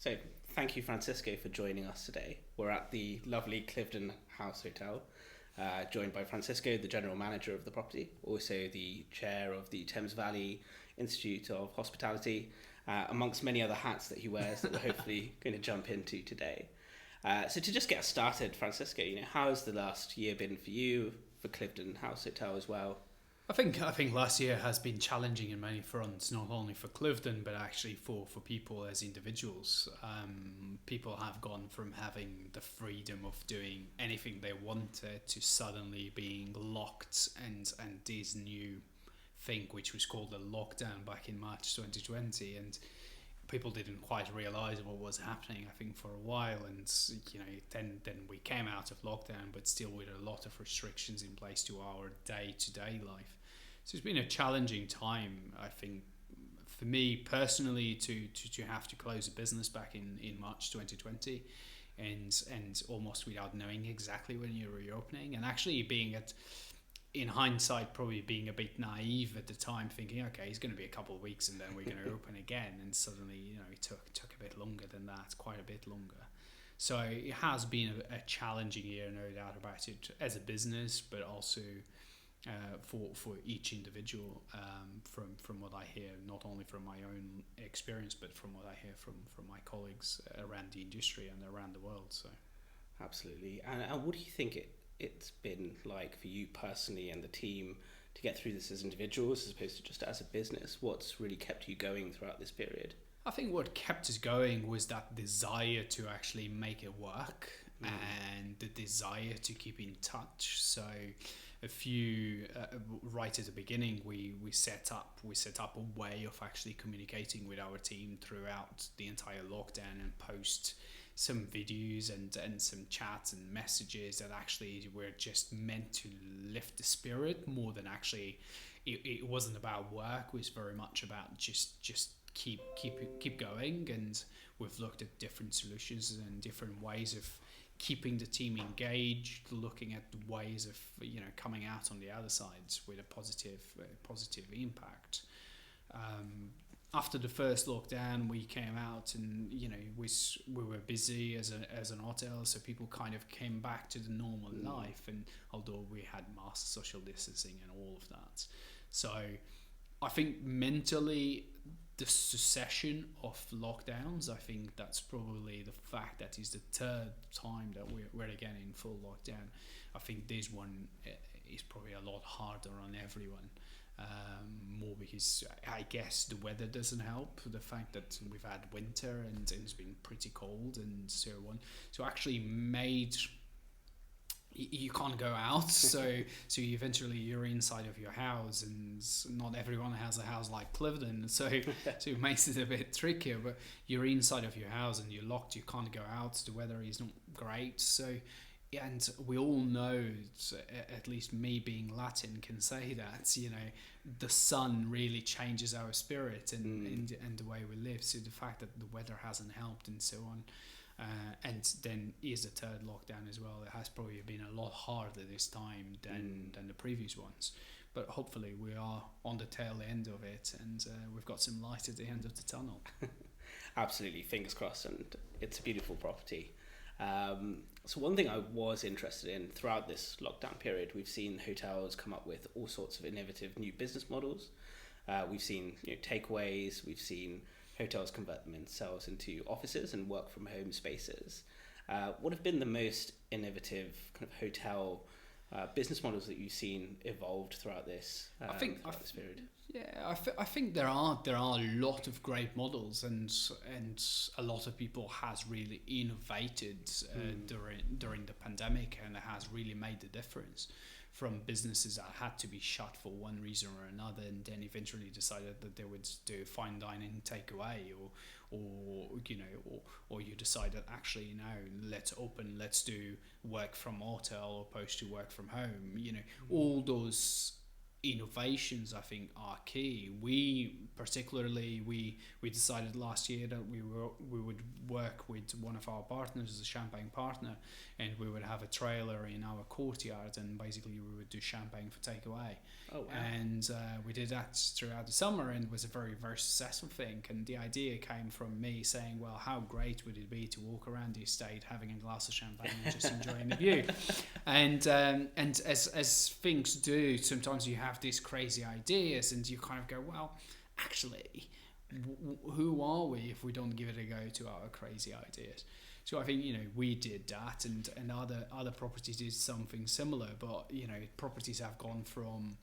So, thank you, Francisco, for joining us today. We're at the lovely Cliveden House Hotel, joined by Francisco, the general manager of the property, also the chair of the Thames Valley Institute of Hospitality, amongst many other hats that he wears that we're hopefully going to jump into today. So, to just get us started, Francisco, how has the last year been for you, for Cliveden House Hotel as well? I think last year has been challenging in many fronts, not only for Cliveden but actually for people as individuals. People have gone from having the freedom of doing anything they wanted to suddenly being locked and this new thing which was called a lockdown back in March 2020, and people didn't quite realize what was happening, I think, for a while. And then we came out of lockdown, but still with a lot of restrictions in place to our day-to-day life. So it's been a challenging time, I think, for me personally, to have to close a business back in March 2020, and almost without knowing exactly when you're reopening, and actually being in hindsight, probably being a bit naive at the time, thinking, okay, it's going to be a couple of weeks and then we're going to open again. And suddenly, it took a bit longer than that, quite a bit longer. So it has been a challenging year, no doubt about it, as a business, but also for each individual, from what I hear, not only from my own experience, but from what I hear from my colleagues around the industry and around the world. So, absolutely. And what do you think it's been like for you personally and the team to get through this as individuals as opposed to just as a business? What's really kept you going throughout this period? I think what kept us going was that desire to actually make it work, and the desire to keep in touch. So a few right at the beginning, we set up a way of actually communicating with our team throughout the entire lockdown, and post some videos and some chats and messages that actually were just meant to lift the spirit more than actually it wasn't about work. It was very much about just keep going. And we've looked at different solutions and different ways of keeping the team engaged, looking at ways of coming out on the other side with a positive impact. After the first lockdown, we came out and we were busy as an hotel, so people kind of came back to the normal life. And although we had mass social distancing and all of that, so I think mentally, the succession of lockdowns, I think that's probably the fact that is the third time that we're again in full lockdown. I think this one is probably a lot harder on everyone. More because I guess the weather doesn't help. The fact that we've had winter and it's been pretty cold and so on. So actually made you can't go out. So eventually you're inside of your house, and not everyone has a house like Cliveden. So it makes it a bit trickier. But you're inside of your house and you're locked. You can't go out. The weather is not great. So. And we all know, at least me being Latin can say that, the sun really changes our spirit and the way we live. So the fact that the weather hasn't helped and so on, and then is a third lockdown as well. It has probably been a lot harder this time than the previous ones. But hopefully we are on the tail end of it, and we've got some light at the end of the tunnel. Absolutely, fingers crossed, and it's a beautiful property. So one thing I was interested in throughout this lockdown period, we've seen hotels come up with all sorts of innovative new business models. We've seen takeaways, we've seen hotels convert themselves into offices and work from home spaces. What have been the most innovative kind of hotel business models that you've seen evolved throughout this period? Yeah, I think there are a lot of great models, and a lot of people has really innovated during the pandemic, and it has really made the difference. From businesses that had to be shut for one reason or another, and then eventually decided that they would do fine dining takeaway, or you decided actually let's do work from hotel opposed to work from home. All those innovations I think are key. We decided last year that we would work with one of our partners, a champagne partner, and we would have a trailer in our courtyard, and basically we would do champagne for takeaway. Oh, wow. And we did that throughout the summer, and it was a very, very successful thing. And the idea came from me saying, well, how great would it be to walk around the estate having a glass of champagne and just enjoying the view? And as things do, sometimes you have these crazy ideas, and you kind of go, well, actually, who are we if we don't give it a go to our crazy ideas? So I think, we did that, and other properties did something similar. But properties have gone from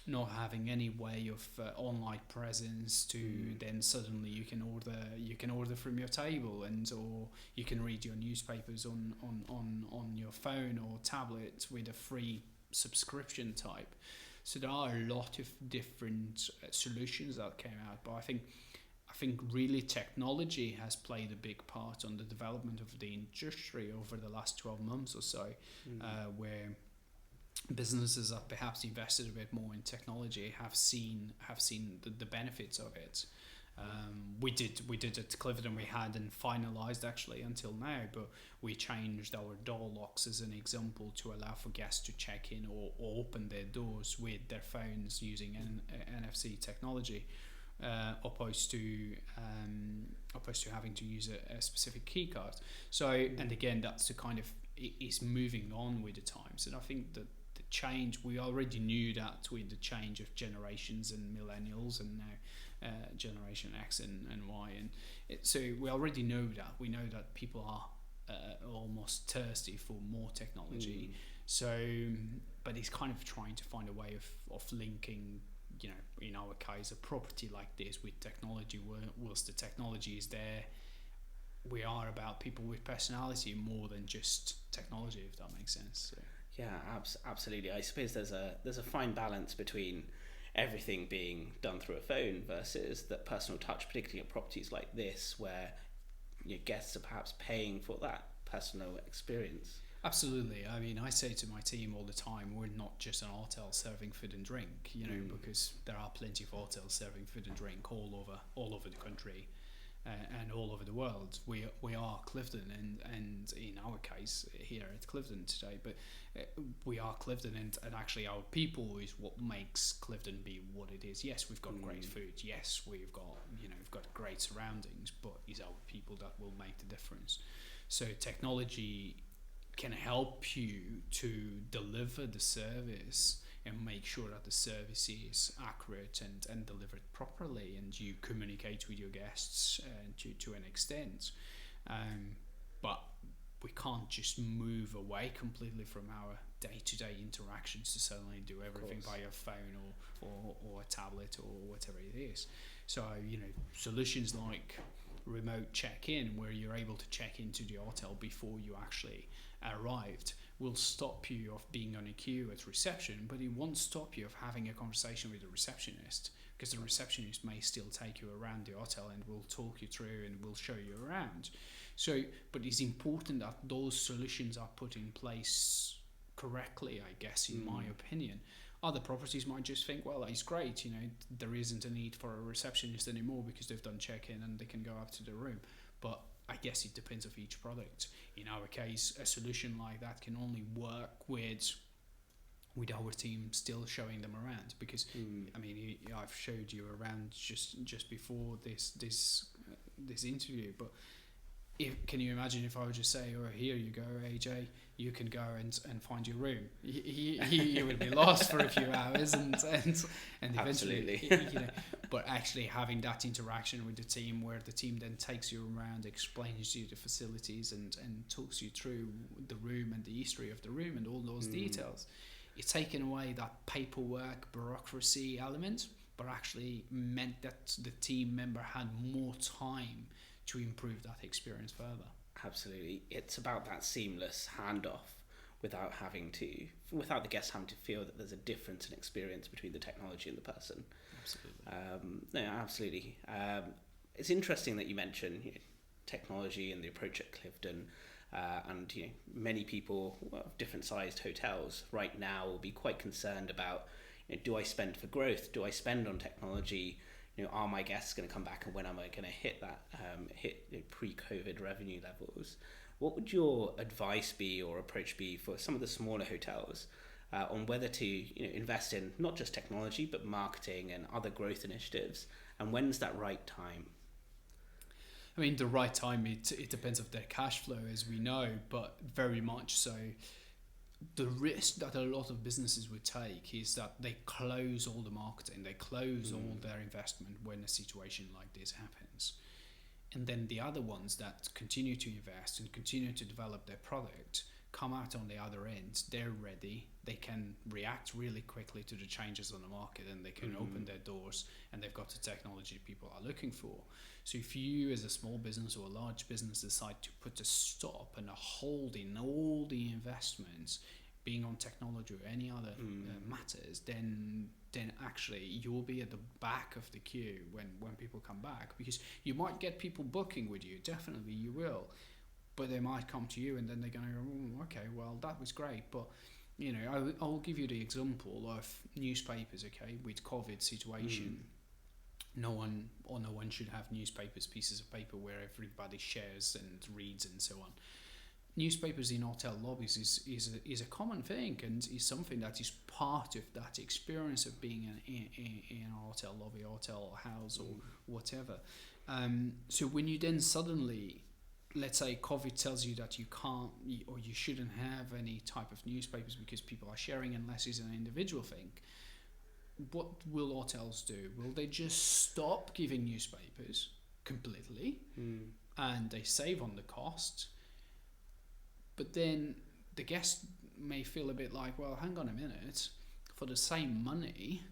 not having any way of online presence to then suddenly you can order from your table, or you can read your newspapers on your phone or tablet with a free subscription type. So there are a lot of different solutions that came out, but I think really technology has played a big part on the development of the industry over the last 12 months or so, where businesses that perhaps invested a bit more in technology have seen the benefits of it. We did at Cliveden, we hadn't finalized actually until now, but we changed our door locks as an example to allow for guests to check in or open their doors with their phones using NFC technology, opposed to having to use a specific key card. So, and again, that's the kind of, it's moving on with the times. And I think that the change, we already knew that with the change of generations and millennials and now Generation X and Y. And so we already know that. We know that people are almost thirsty for more technology. So, but it's kind of trying to find a way of linking, in our case, a property like this with technology, whilst the technology is there. We are about people with personality more than just technology, if that makes sense. So. Yeah, absolutely. I suppose there's a fine balance between everything being done through a phone versus that personal touch, particularly at properties like this, where your guests are perhaps paying for that personal experience. Absolutely. I mean, I say to my team all the time, we're not just an hotel serving food and drink, because there are plenty of hotels serving food and drink all over the country and all over the world. We are Cliveden, and in our case here at Cliveden today, but we are Cliveden, and actually our people is what makes Cliveden be what it is. Yes, we've got great food. Yes, we've got great surroundings, but it's our people that will make the difference. So technology can help you to deliver the service and make sure that the service is accurate and delivered properly, and you communicate with your guests to an extent. But we can't just move away completely from our day-to-day interactions to suddenly do everything by your phone or a tablet or whatever it is. So, solutions like remote check-in, where you're able to check into the hotel before you actually arrived, will stop you of being on a queue at reception, but it won't stop you of having a conversation with the receptionist, because the receptionist may still take you around the hotel and will talk you through and will show you around. So, but it's important that those solutions are put in place correctly, I guess, in my opinion. Other properties might just think, well, it's great, there isn't a need for a receptionist anymore because they've done check-in and they can go up to the room. But I guess it depends on each product. In our case, a solution like that can only work with our team still showing them around, because I mean, I've showed you around just before this interview, but can you imagine if I would just say, oh, here you go, AJ, you can go and find your room. You would be lost for a few hours and eventually, but actually having that interaction with the team, where the team then takes you around, explains you the facilities and talks you through the room and the history of the room and all those details. It's taken away that paperwork, bureaucracy element, but actually meant that the team member had more time to improve that experience further. Absolutely. It's about that seamless handoff without the guest having to feel that there's a difference in experience between the technology and the person. Absolutely. Absolutely. It's interesting that you mention technology and the approach at Cliveden, and many people of different sized hotels right now will be quite concerned about, do I spend for growth? Do I spend on technology? Are my guests going to come back, and when am I going to hit that pre-COVID revenue levels? What would your advice be or approach be for some of the smaller hotels on whether to invest in not just technology but marketing and other growth initiatives, and when's that right time? I mean, the right time, it depends on their cash flow, as we know, but very much so. The risk that a lot of businesses would take is that they close all the marketing, they close all their investment when a situation like this happens. And then the other ones that continue to invest and continue to develop their product come out on the other end. They're ready. They can react really quickly to the changes on the market, and they can open their doors, and they've got the technology people are looking for. So if you as a small business or a large business decide to put a stop and a hold in all the investments being on technology or any other matters, then actually you'll be at the back of the queue when people come back, because you might get people booking with you, definitely you will, but they might come to you and then they're going to go, okay, well, that was great, but I'll give you the example of newspapers. Okay, with COVID situation, no one should have newspapers, pieces of paper where everybody shares and reads and so on. Newspapers in hotel lobbies is a common thing, and is something that is part of that experience of being in a hotel lobby, hotel house, or whatever. So when you then suddenly, let's say COVID tells you that you can't or you shouldn't have any type of newspapers because people are sharing unless it's an individual thing, what will hotels do? Will they just stop giving newspapers completely and they save on the cost? But then the guest may feel a bit like, well, hang on a minute, for the same money,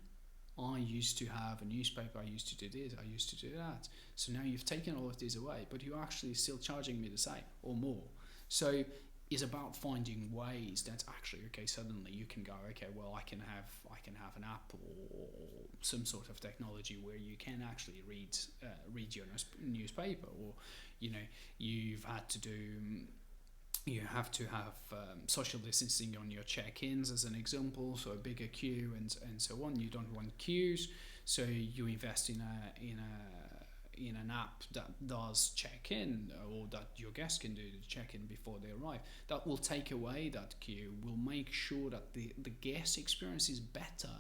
I used to have a newspaper, I used to do this, I used to do that. So now you've taken all of this away, but you're actually still charging me the same or more. So it's about finding ways that actually, okay, suddenly you can go, okay, well, I can have an app or some sort of technology where you can actually read your newspaper, or you have to have social distancing on your check-ins as an example, so a bigger queue and so on. You don't want queues, so you invest in an app that does check-in, or that your guests can do the check-in before they arrive. That will take away that queue, will make sure that the guest experience is better,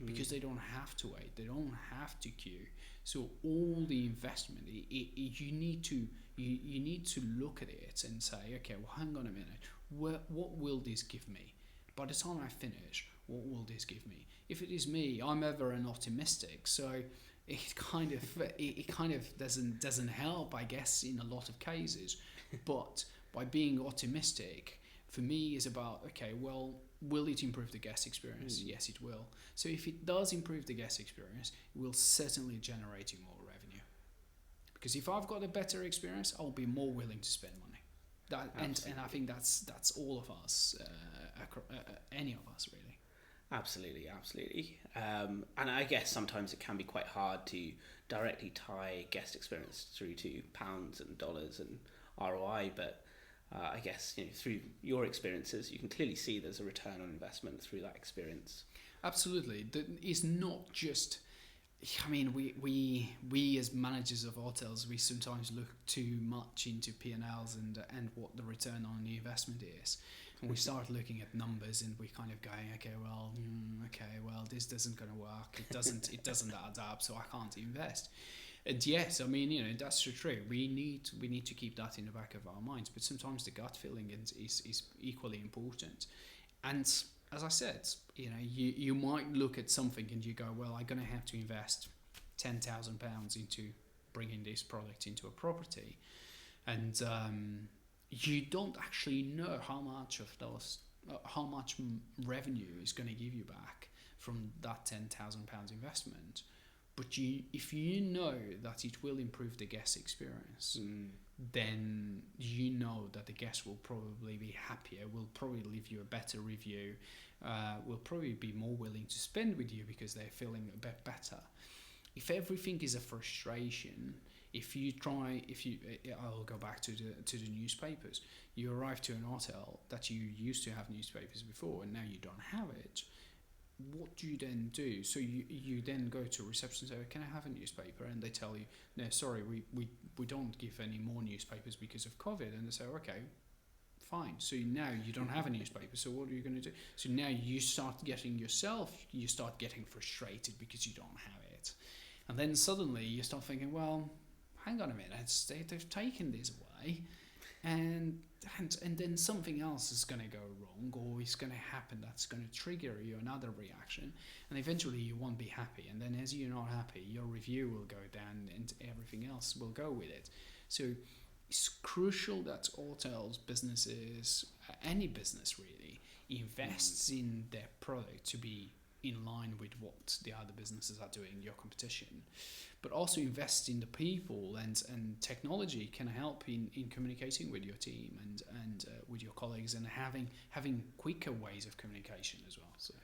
because they don't have to wait, they don't have to queue. So all the investment, you need to look at it and say, okay, well, hang on a minute, what will this give me? By the time I finish, what will this give me? If it is me, I'm ever an optimistic, so it kind of doesn't help, I guess, in a lot of cases. But by being optimistic, for me, is about, okay, well, will it improve the guest experience? Yes, it will. So if it does improve the guest experience, it will certainly generate you more revenue. Because if I've got a better experience, I'll be more willing to spend money. And I think that's all of us, any of us, really. Absolutely. And I guess sometimes it can be quite hard to directly tie guest experience through to pounds and dollars and ROI, but I guess through your experiences, you can clearly see there's a return on investment through that experience. Absolutely. It's not just, I mean, we as managers of hotels, we sometimes look too much into P&Ls and what the return on the investment is. And we start looking at numbers and we kind of going, okay, well, this isn't going to work. It doesn't add up, so I can't invest. And yes, I mean, that's true. We need to keep that in the back of our minds. But sometimes the gut feeling is equally important. And as I said, you might look at something and you go, well, I'm going to have to invest £10,000 into bringing this product into a property, and you don't actually know how much revenue is going to give you back from that £10,000 investment. But if you know that it will improve the guest experience, then you know that the guest will probably be happier, will probably leave you a better review, will probably be more willing to spend with you because they're feeling a bit better. If everything is a frustration, I'll go back to the newspapers. You arrive to an hotel that you used to have newspapers before, and now you don't have it. What do you then do? So you then go to reception and say, can I have a newspaper? And they tell you, no, sorry, we don't give any more newspapers because of COVID. And they say, okay, Fine. So now you don't have a newspaper. So what are you going to do? So now you start getting frustrated because you don't have it. And then suddenly you start thinking, well, hang on a minute, they've taken this away, and then something else is going to go wrong, or it's going to happen that's going to trigger you another reaction, and eventually you won't be happy. And then as you're not happy, your review will go down and everything else will go with it. So it's crucial that hotels, businesses, any business really, invests in their product to be in line with what the other businesses are doing, your competition, but also invest in the people, and technology can help in communicating with your team and with your colleagues, and having quicker ways of communication as well. So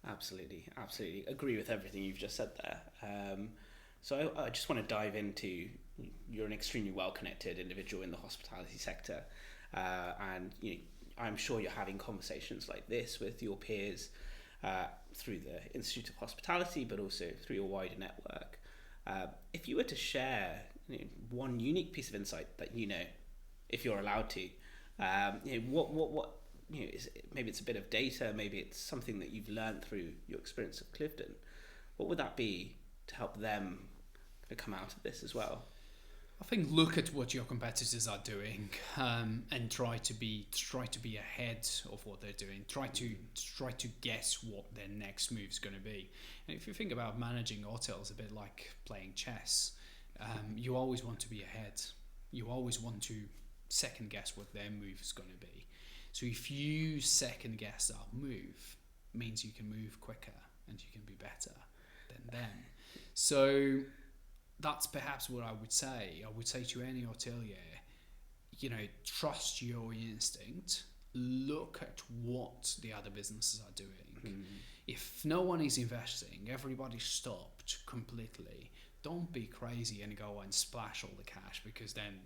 absolutely agree with everything you've just said there. So I just want to dive into, you're an extremely well-connected individual in the hospitality sector, and I'm sure you're having conversations like this with your peers through the Institute of Hospitality, but also through your wider network. If you were to share one unique piece of insight that if you're allowed to, what maybe it's a bit of data, maybe it's something that you've learned through your experience at Cliveden, what would that be to help them come out of this as well? I think look at what your competitors are doing, and try to be ahead of what they're doing. Try to guess what their next move is going to be. And if you think about managing hotels, a bit like playing chess, you always want to be ahead. You always want to second guess what their move is going to be. So if you second guess that move, it means you can move quicker and you can be better than them. So that's perhaps what I would say. I would say to any hotelier, trust your instinct. Look at what the other businesses are doing. If no one is investing, everybody stopped completely, don't be crazy and go and splash all the cash, because then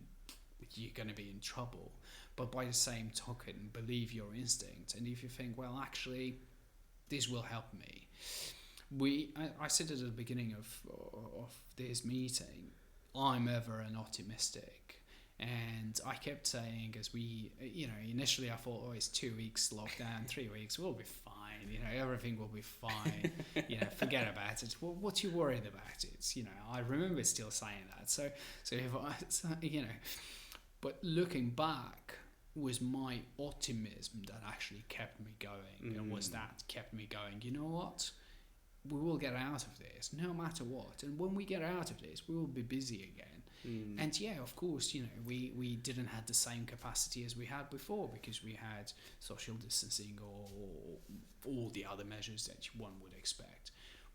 you're going to be in trouble. But by the same token, believe your instinct. And if you think, well, actually, this will help me. I said at the beginning of this meeting, I'm ever an optimistic, and I kept saying, as we, initially I thought, it's 2 weeks lockdown, 3 weeks, we'll be fine, everything will be fine, forget about it. Well, what you worried about it? I remember still saying that. So if I, but looking back, was my optimism that actually kept me going, and was that kept me going. You know what? We will get out of this no matter what, and when we get out of this, we will be busy again. And of course, we didn't have the same capacity as we had before, because we had social distancing or all the other measures that one would expect.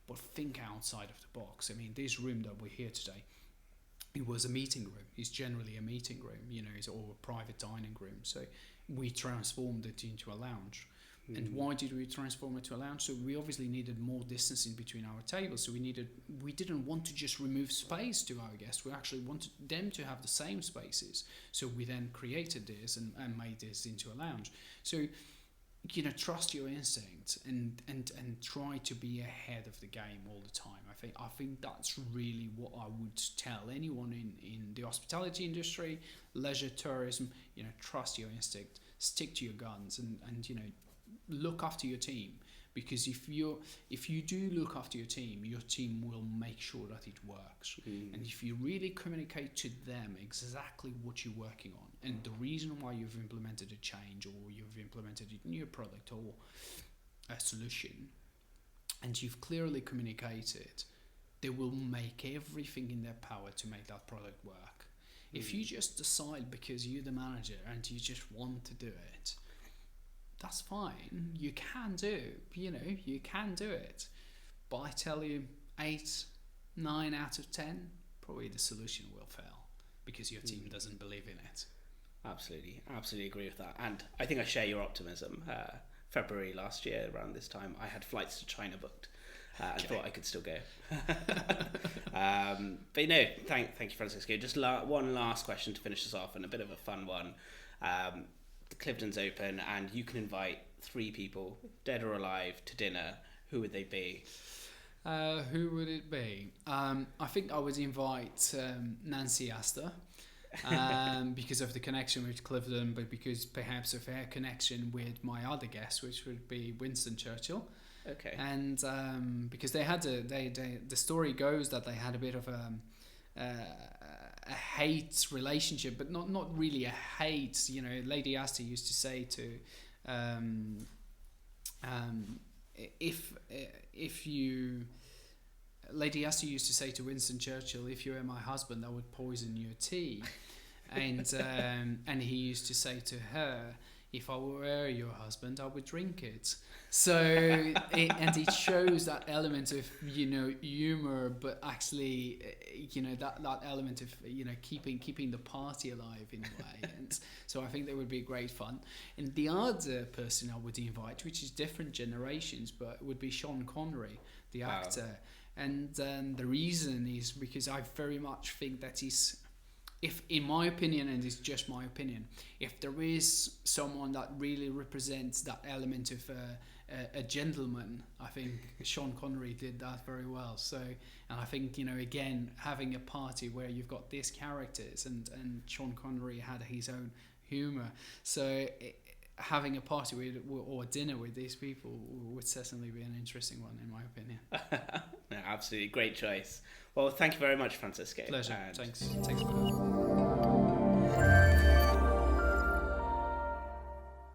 But think outside of the box. I mean, this room that we're here today, it was a meeting room. It's generally a meeting room, or a private dining room. So we transformed it into a lounge. And why did we transform it to a lounge? So we obviously needed more distancing between our tables. So we didn't want to just remove space to our guests. We actually wanted them to have the same spaces. So we then created this and made this into a lounge. So, trust your instinct and try to be ahead of the game all the time. I think that's really what I would tell anyone in the hospitality industry, leisure tourism. Trust your instinct, stick to your guns, and look after your team, because if you do look after your team will make sure that it works. And if you really communicate to them exactly what you're working on and the reason why you've implemented a change, or you've implemented a new product or a solution, and you've clearly communicated, they will make everything in their power to make that product work. If you just decide because you're the manager and you just want to do it, that's fine. You can do it. But I tell you, 8, 9 out of 10, probably the solution will fail because your team doesn't believe in it. Absolutely agree with that. And I think I share your optimism. February last year, around this time, I had flights to China booked. I thought I could still go. But thank you, Francisco. Just one last question to finish us off, and a bit of a fun one. The Cliveden's open, and you can invite 3 people, dead or alive, to dinner. Who would they be? Who would it be? I think I would invite Nancy Astor, because of the connection with Cliveden, but because perhaps of her connection with my other guest, which would be Winston Churchill. Okay. And because they had the story goes that they had a bit of a hate relationship, but not really a hate. You know, Lady Astor used to say to Lady Astor used to say to Winston Churchill, "If you were my husband, I would poison your tea," and he used to say to her, "If I were your husband, I would drink it." So it shows that element of, you know, humor, but actually, you know, that element of, you know, keeping the party alive in a way. And so I think that would be great fun. And the other person I would invite, which is different generations, but would be Sean Connery, the actor. And the reason is because I very much think that he's, if in my opinion, and it's just my opinion, if there is someone that really represents that element of a gentleman, I think Sean Connery did that very well. So, and I think, you know, again, having a party where you've got these characters and Sean Connery had his own humour, so having a party with, or dinner with these people would certainly be an interesting one, in my opinion. No, absolutely, great choice. Well, thank you very much, Francisco. Pleasure. Thanks for that.